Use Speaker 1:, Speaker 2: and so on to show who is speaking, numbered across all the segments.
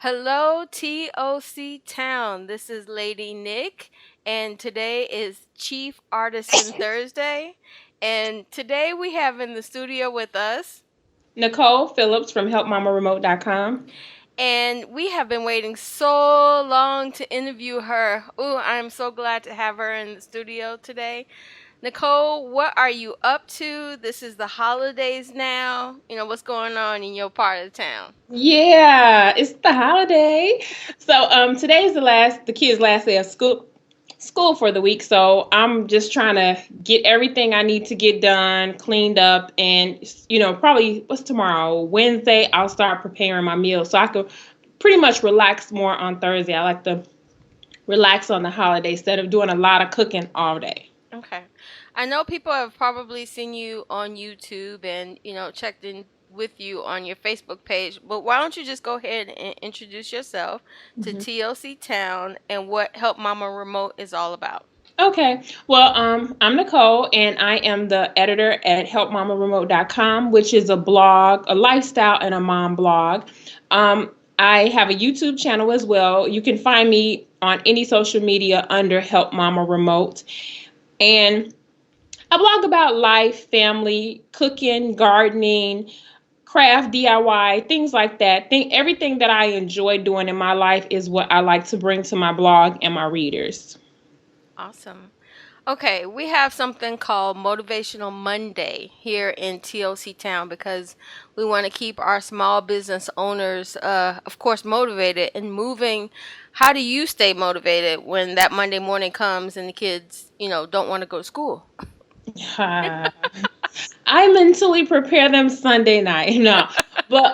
Speaker 1: Hello, TOC Town. This is Lady Nick, and today is Chief Artisan Thursday. And today we have in the studio with us,
Speaker 2: Nicole Phillips from HelpMamaRemote.com.
Speaker 1: and we have been waiting so long to interview her. Ooh, I'm so glad to have her in the studio today. Nicole, what are you up to? This is the holidays now. What's going on in your part of town?
Speaker 2: Yeah, it's the holiday. So today is the kids' last day of school for the week. So I'm just trying to get everything I need to get done, cleaned up, and probably what's tomorrow? Wednesday, I'll start preparing my meals so I could pretty much relax more on Thursday. I like to relax on the holiday instead of doing a lot of cooking all day.
Speaker 1: Okay. I know people have probably seen you on YouTube and, checked in with you on your Facebook page, but why don't you just go ahead and introduce yourself to
Speaker 2: Mhm.
Speaker 1: TLC Town and what Help Mama Remote is all about?
Speaker 2: Okay. Well, I'm Nicole, and I am the editor at HelpMamaRemote.com, which is a blog, a lifestyle and a mom blog. I have a YouTube channel as well. You can find me on any social media under Help Mama Remote. And I blog about life, family, cooking, gardening, craft, DIY, things like that. Everything that I enjoy doing in my life is what I like to bring to my blog and my readers.
Speaker 1: Awesome. Okay, we have something called Motivational Monday here in TLC Town because we want to keep our small business owners, of course, motivated and moving. How do you stay motivated when that Monday morning comes and the kids, don't want to go to school?
Speaker 2: I mentally prepare them Sunday night. No, but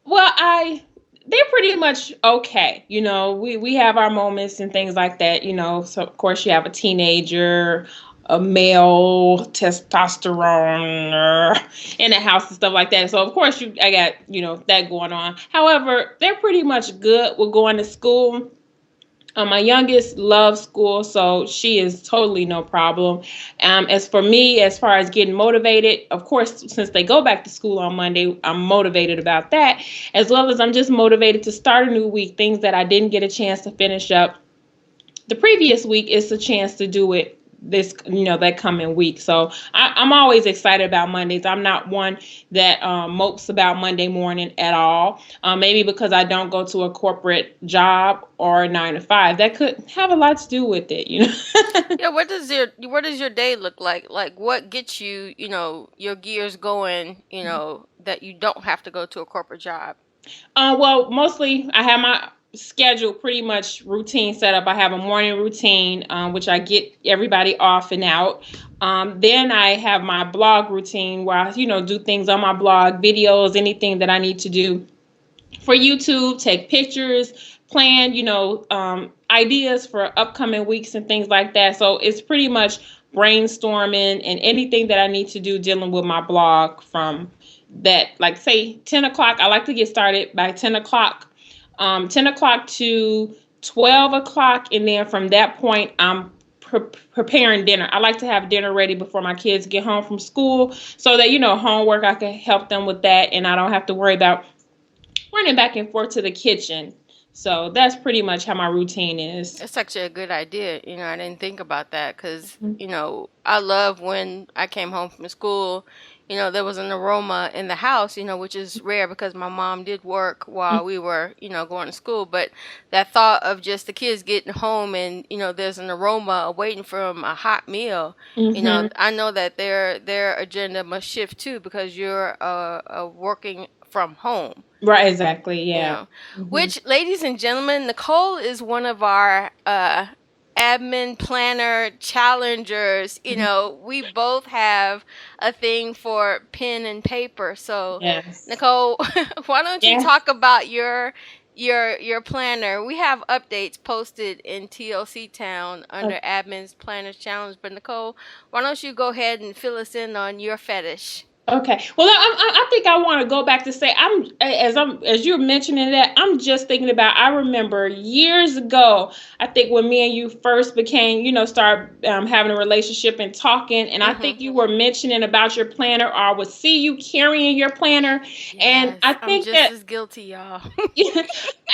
Speaker 2: well, I they're pretty much okay. We have our moments and things like that. So of course you have a teenager, a male testosterone in the house and stuff like that. So of course I got that going on. However, they're pretty much good with going to school. My youngest loves school, so she is totally no problem. As for me, as far as getting motivated, of course, since they go back to school on Monday, I'm motivated about that, as well as I'm just motivated to start a new week. Things that I didn't get a chance to finish up the previous week is a chance to do it this that coming week. So I'm always excited about Mondays. I'm not one that mopes about Monday morning at all. Maybe because I don't go to a corporate job or a 9 to 5. That could have a lot to do with it.
Speaker 1: Yeah, what does your day look like? Like what gets you, your gears going, that you don't have to go to a corporate job?
Speaker 2: Well, mostly I have my schedule pretty much routine set up. I have a morning routine, which I get everybody off and out. Then I have my blog routine where I, do things on my blog, videos, anything that I need to do for YouTube, take pictures, plan, ideas for upcoming weeks and things like that. So it's pretty much brainstorming and anything that I need to do dealing with my blog from that, like say 10 o'clock. I like to get started by 10 o'clock, 10 o'clock to 12 o'clock. And then from that point, I'm preparing dinner. I like to have dinner ready before my kids get home from school so that, homework, I can help them with that. And I don't have to worry about running back and forth to the kitchen. So that's pretty much how my routine is.
Speaker 1: It's actually a good idea. I didn't think about that because, I love when I came home from school, there was an aroma in the house, which is rare because my mom did work while we were, going to school. But that thought of just the kids getting home and, there's an aroma waiting for 'em, a hot meal,
Speaker 2: Mm-hmm.
Speaker 1: I know that their agenda must shift too because you're working from home.
Speaker 2: Right, exactly.
Speaker 1: you
Speaker 2: Yeah.
Speaker 1: know
Speaker 2: Hmm.
Speaker 1: which, ladies and gentlemen, Nicole is one of our admin planner challengers. We both have a thing for pen and paper. So
Speaker 2: Yes.
Speaker 1: Nicole, why don't you
Speaker 2: Yeah.
Speaker 1: talk about your planner? We have updates posted in TLC Town
Speaker 2: Uh,
Speaker 1: under admin's planners challenge, but Nicole, why don't you go ahead and fill us in on your fetish?
Speaker 2: Okay. Well, I think I want to go back to say as you're mentioning that, I'm just thinking about. I remember years ago. I think when me and you first became, start having a relationship and talking, and I think
Speaker 1: Mhm.
Speaker 2: you were mentioning about your planner, or I would see you carrying your planner, and I
Speaker 1: Yes, I'm
Speaker 2: think
Speaker 1: just
Speaker 2: that
Speaker 1: as guilty, y'all.
Speaker 2: yeah,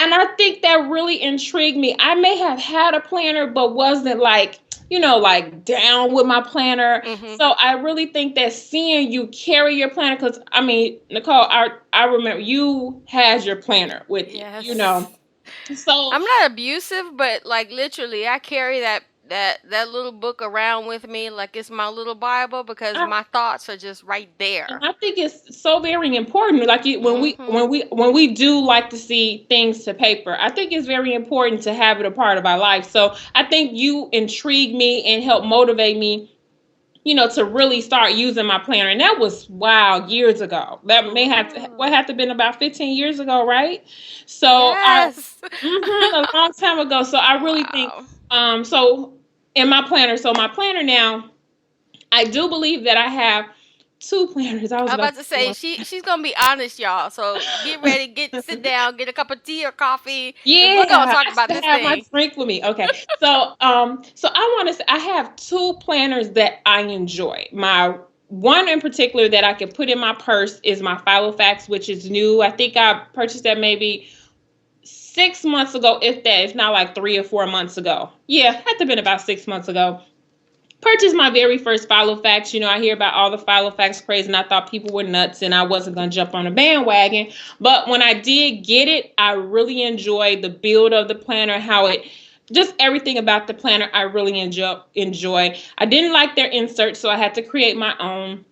Speaker 2: and I think that really intrigued me. I may have had a planner, but wasn't like, like down with my planner.
Speaker 1: Mhm.
Speaker 2: So I really think that seeing you carry your planner, because I mean, Nicole, I remember you had your planner with you.
Speaker 1: Yes.
Speaker 2: So
Speaker 1: I'm not abusive, but like literally, I carry that little book around with me like it's my little Bible because
Speaker 2: I
Speaker 1: my thoughts are just right
Speaker 2: and
Speaker 1: there.
Speaker 2: I think it's so very important. Like when we
Speaker 1: Mhm.
Speaker 2: when we when we do like to see things to paper, I think it's very important to have it a part of our life. So I think you intrigue me and help motivate me, to really start using my planner. And that was wow, years ago. That may have to what
Speaker 1: Cool.
Speaker 2: had to been about 15 years ago, right? So
Speaker 1: Yes.
Speaker 2: a long time ago. So I really think
Speaker 1: Wow.
Speaker 2: so in my planner, so my planner now, I do believe that I have two planners. I was
Speaker 1: I'm
Speaker 2: about
Speaker 1: about
Speaker 2: to
Speaker 1: to
Speaker 2: say
Speaker 1: say
Speaker 2: one.
Speaker 1: she's gonna be honest, y'all. So get ready, sit down, get a cup of tea or coffee, cause we're gonna
Speaker 2: Yeah,
Speaker 1: talk
Speaker 2: I
Speaker 1: about
Speaker 2: should
Speaker 1: this
Speaker 2: have my
Speaker 1: thing.
Speaker 2: drink with me. Okay. So I want to say I have two planners that I enjoy. My one in particular that I can put in my purse is my Filofax, which is new. I think I purchased that maybe 6 months ago, if that. It's not like 3 or 4 months ago. Yeah, had to have been about 6 months ago. Purchased my very first Filofax. I hear about all the Filofax craze, and I thought people were nuts, and I wasn't gonna jump on the bandwagon. But when I did get it, I really enjoyed the build of the planner, how it just everything about the planner I really enjoy. I didn't like their inserts, so I had to create my own.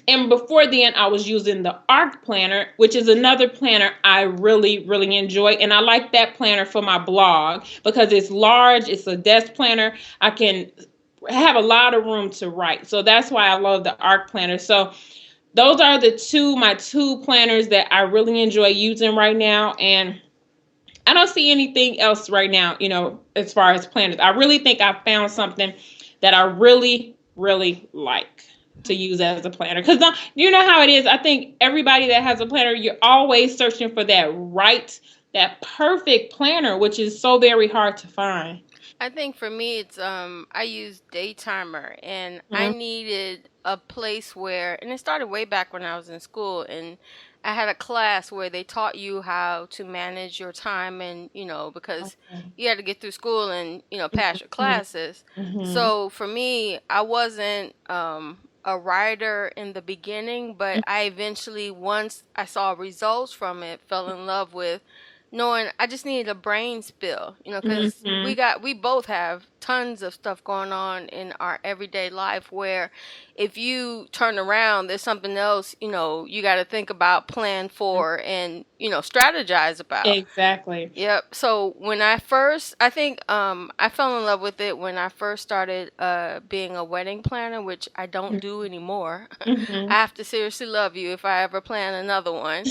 Speaker 2: And before then, I was using the Arc planner, which is another planner I really, really enjoy. And I like that planner for my blog because it's large, it's a desk planner. I can have a lot of room to write. So that's why I love the Arc planner. So those are my two planners that I really enjoy using right now. And I don't see anything else right now, as far as planners. I really think I found something that I really, really like to use as a planner. Because you know how it is. I think everybody that has a planner, you're always searching for that perfect planner, which is so very hard to find.
Speaker 1: I think for me it's I use Daytimer and I
Speaker 2: Mhm.
Speaker 1: needed a place where, and it started way back when I was in school, and I had a class where they taught you how to manage your time, and because
Speaker 2: Okay.
Speaker 1: you had to get through school and pass your
Speaker 2: Mhm.
Speaker 1: classes.
Speaker 2: Mhm.
Speaker 1: So for me, I wasn't a writer in the beginning, but I eventually, once I saw results from it, fell in love with knowing I just needed a brain spill, because
Speaker 2: Mhm.
Speaker 1: we both have tons of stuff going on in our everyday life where if you turn around, there's something else, you got to think about, plan for, and strategize about.
Speaker 2: Exactly.
Speaker 1: Yep. So when I think I fell in love with it when I first started being a wedding planner, which I don't do anymore. I
Speaker 2: Mhm.
Speaker 1: have to seriously love you if I ever plan another one.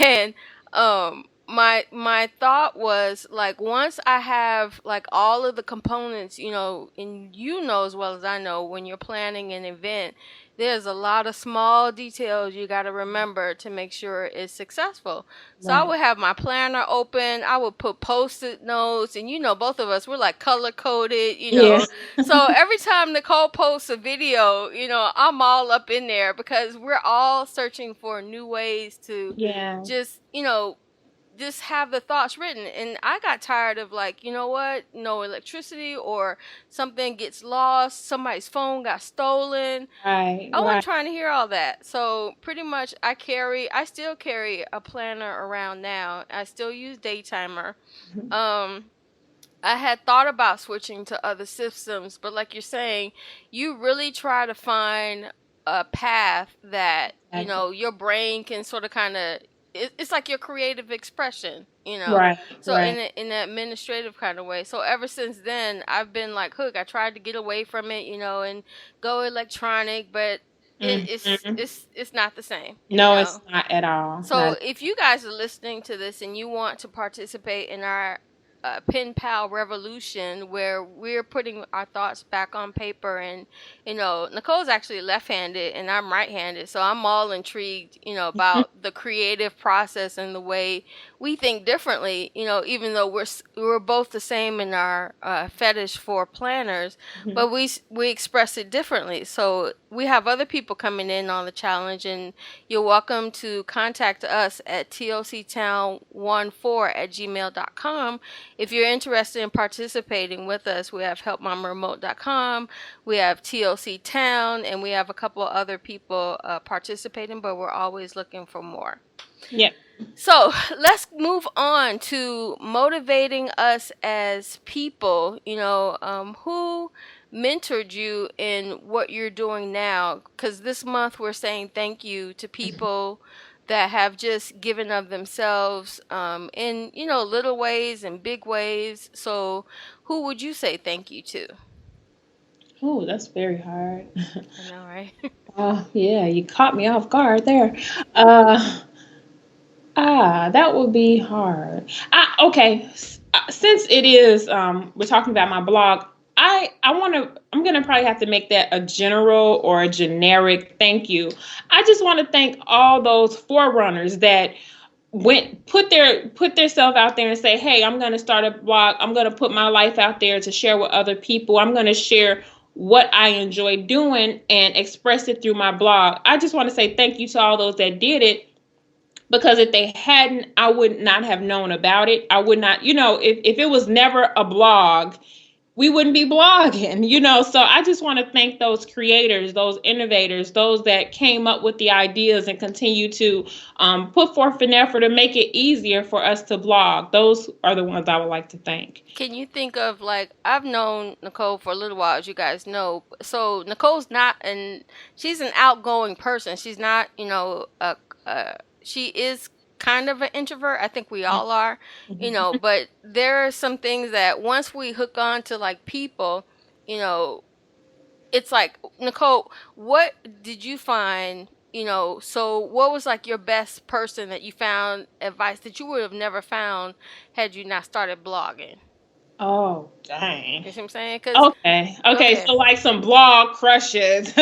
Speaker 1: And my thought was like, once I have like all of the components, and as well as I know, when you're planning an event, there's a lot of small details you got to remember to make sure it's successful. So I
Speaker 2: Right.
Speaker 1: would have my planner open. I would put post-it notes, and both of us, we're like color coded.
Speaker 2: Yeah.
Speaker 1: So every time Nicole posts a video, I'm all up in there because we're all searching for new ways to
Speaker 2: Yeah.
Speaker 1: just, just have the thoughts written. And I got tired of, like, you know what, no electricity, or something gets lost, somebody's phone got stolen.
Speaker 2: Right.
Speaker 1: I wasn't
Speaker 2: Right.
Speaker 1: trying to hear all that. So pretty much I still carry a planner around now. I still use Daytimer.
Speaker 2: Mhm.
Speaker 1: um I had thought about switching to other systems, but like you're saying, you really try to find a path that,
Speaker 2: Exactly.
Speaker 1: your brain can sort of kind of, it's like your creative expression.
Speaker 2: Right.
Speaker 1: So
Speaker 2: Right.
Speaker 1: in an administrative kind of way. So ever since then, I've been like hook. I tried to get away from it, and go electronic, but
Speaker 2: Mhm.
Speaker 1: it's not the same,
Speaker 2: No, it's not at all.
Speaker 1: So
Speaker 2: Not.
Speaker 1: if you guys are listening to this and you want to participate in our pen pal revolution where we're putting our thoughts back on paper. And Nicole's actually left-handed and I'm right-handed, so I'm all intrigued about the creative process and the way we think differently, even though we're both the same in our fetish for planners,
Speaker 2: Mhm.
Speaker 1: but we express it differently. So we have other people coming in on the challenge, and you're welcome to contact us at toctown14@gmail.com if you're interested in participating with us. We have helpmamaremote.com, we have TOC Town, and we have a couple of other people participating, but we're always looking for more.
Speaker 2: Yeah.
Speaker 1: So let's move on to motivating us as people. Who mentored you in what you're doing now? Because this month we're saying thank you to people that have just given of themselves in little ways and big ways. So who would you say thank you to?
Speaker 2: Oh, that's very hard.
Speaker 1: I know, right?
Speaker 2: Yeah, you caught me off guard there. Uh, that would be hard. Okay, since it is, we're talking about my blog. I'm gonna probably have to make that a general or a generic thank you. I just want to thank all those forerunners that put their self out there and say, hey, I'm going to start a blog. I'm going to put my life out there to share with other people. I'm going to share what I enjoy doing and express it through my blog. I just want to say thank you to all those that did it, because if they hadn't, I would not have known about it. I would not, if it was never a blog, we wouldn't be blogging. So I just want to thank those creators, those innovators, those that came up with the ideas and continue to put forth an effort to make it easier for us to blog. Those are the ones I would like to thank.
Speaker 1: Can you think of, like, I've known Nicole for a little while, as you guys know. So Nicole's not, and she's an outgoing person. She's not, she is kind of an introvert. I think we all are,
Speaker 2: Mhm.
Speaker 1: but there are some things that once we hook on to, like, people, you know, it's like, Nicole, what did you find? So what was like your best person that you found advice that you would have never found had you not started blogging?
Speaker 2: Oh, dang.
Speaker 1: You see what I'm saying? Because
Speaker 2: Okay.
Speaker 1: go
Speaker 2: Okay.
Speaker 1: ahead.
Speaker 2: So like some blog crushes.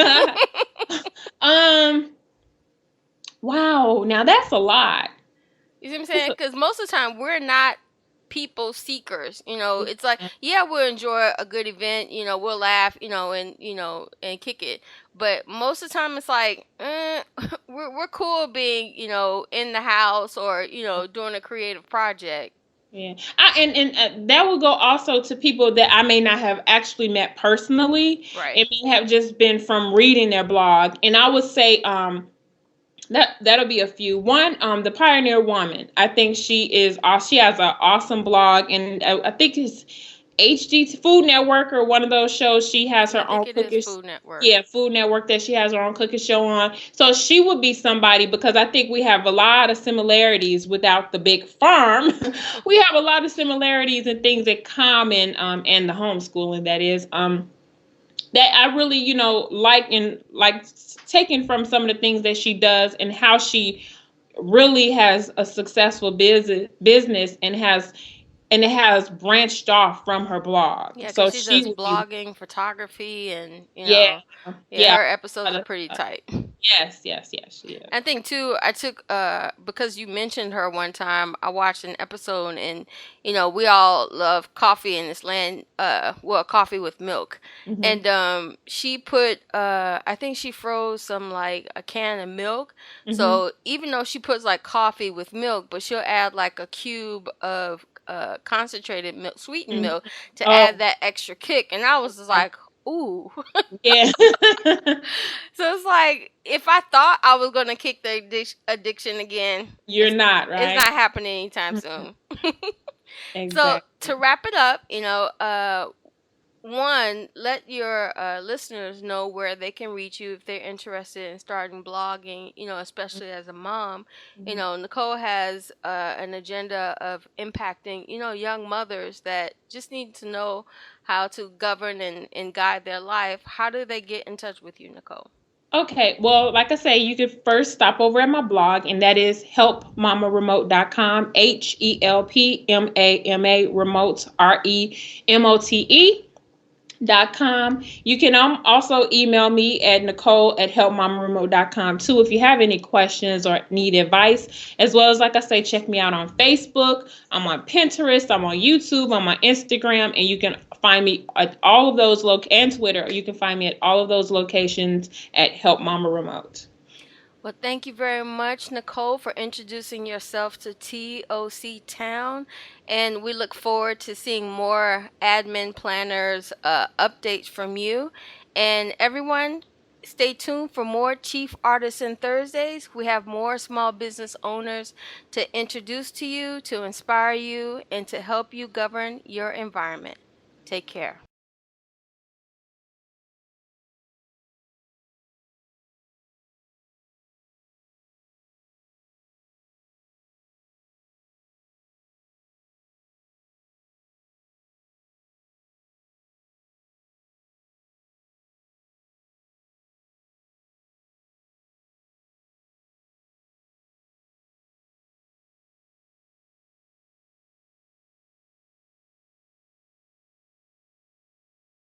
Speaker 2: um. Wow. Now that's a lot.
Speaker 1: You see what I'm
Speaker 2: That's
Speaker 1: saying? Because most of the time we're not people seekers. It's like,
Speaker 2: a,
Speaker 1: yeah, we'll enjoy a good event. We'll laugh. And and kick it. But most of the time it's like, we're cool being in the house or doing a creative project.
Speaker 2: yeah, that would go also to people that I may not have actually met personally.
Speaker 1: Right.
Speaker 2: It may have just been from reading their blog, and I would say that'll be a few. One, the Pioneer Woman. I think she is. She has an awesome blog, and I think it's HD Food Network or one of those shows. She has
Speaker 1: Yeah, I
Speaker 2: her
Speaker 1: think
Speaker 2: own
Speaker 1: it is
Speaker 2: cookies.
Speaker 1: Food Network.
Speaker 2: Yeah, Food Network that she has her own cooking show on. So she would be somebody, because I think we have a lot of similarities without the big farm. We have a lot of similarities and things in common, and the homeschooling that is. That I really, like taking from some of the things that she does and how she really has a successful business and it has branched off from her blog.
Speaker 1: Yeah,
Speaker 2: So
Speaker 1: because she
Speaker 2: she
Speaker 1: does
Speaker 2: would be,
Speaker 1: blogging, photography, and
Speaker 2: yeah,
Speaker 1: yeah,
Speaker 2: yeah.
Speaker 1: her episodes are pretty tight.
Speaker 2: Yes, yes, yes, she is.
Speaker 1: I think too, I took because you mentioned her one time, I watched an episode, and we all love coffee in this land, well, coffee with milk.
Speaker 2: Hmm.
Speaker 1: And she put I think she froze some, like, a can of milk.
Speaker 2: Hmm.
Speaker 1: So even though she puts like coffee with milk, but she'll add like a cube of concentrated milk, sweetened
Speaker 2: Hmm.
Speaker 1: milk, to
Speaker 2: Oh,
Speaker 1: add that extra kick. And I was just
Speaker 2: wow.
Speaker 1: like, ooh.
Speaker 2: Yeah.
Speaker 1: So it's like, if I thought I was gonna kick the addiction again,
Speaker 2: You're not,
Speaker 1: it's
Speaker 2: right?
Speaker 1: not happening anytime
Speaker 2: Mhm.
Speaker 1: soon. So
Speaker 2: Exactly.
Speaker 1: to wrap it up, one, let your listeners know where they can reach you if they're interested in starting blogging. Especially as a mom.
Speaker 2: Mhm.
Speaker 1: Nicole has an agenda of impacting young mothers that just need to know how to govern and guide their life. How do they get in touch with you, Nicole?
Speaker 2: Okay, well, like I say, you could first stop over at my blog, and that is helpmamaremote.com, HELPMAMA remote, REMOTE.com. You can also email me at Nicole at helpmamaremote.com too if you have any questions or need advice. As well as, like I say, check me out on Facebook. I'm on Pinterest. I'm on YouTube. I'm on Instagram. And you can find me at all of those and Twitter. You can find me at all of those locations at Help Mama Remote.
Speaker 1: Well, thank you very much, Nicole, for introducing yourself to TOC Town. And we look forward to seeing more admin planners updates from you. And everyone, stay tuned for more Chief Artisan Thursdays. We have more small business owners to introduce to you, to inspire you, and to help you govern your environment. Take care.